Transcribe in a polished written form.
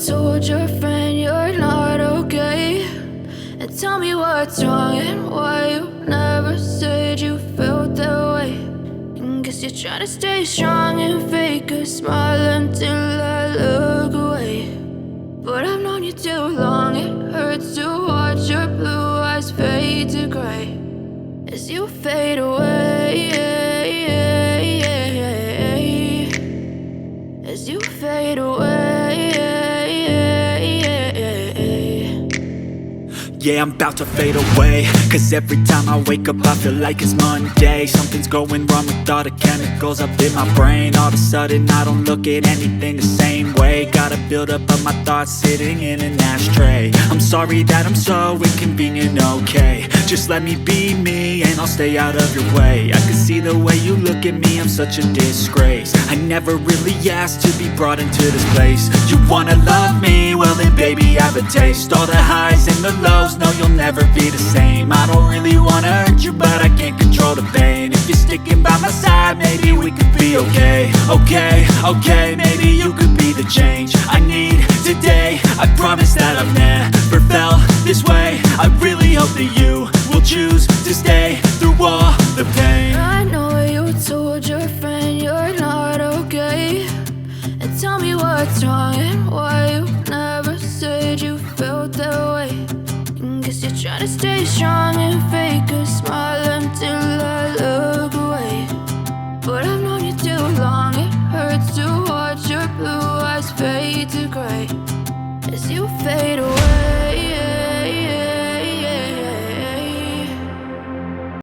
told your friend you're not okay, and tell me what's wrong and why you never said you felt that way. And guess you're trying to stay strong and fake a smile until I look away. But I've known you too long, it hurts to watch your blue eyes fade to gray as you fade away, as you fade away. Yeah, I'm about to fade away, 'cause every time I wake up I feel like it's Monday. Something's going wrong with all the chemicals up in my brain. All of a sudden I don't look at anything the same way. Gotta build up of my thoughts sitting in an ashtray. I'm sorry that I'm so inconvenient, okay? Just let me be me and I'll stay out of your way. I can see the way you look at me, I'm such a disgrace. I never really asked to be brought into this place. You wanna love me? Well then baby, have a taste. All the highs and the lows, no, you'll never be the same. I don't really wanna hurt you, but I can't control the pain. If you're sticking by my side, maybe we could be okay. Okay, maybe you could be the change I need today. I promise that I've never felt this way. I really hope that you will choose to stay through all the pain. I know you told your friend you're not okay, and tell me what's wrong and why you never said you felt that way. And guess you're trying to stay strong and fake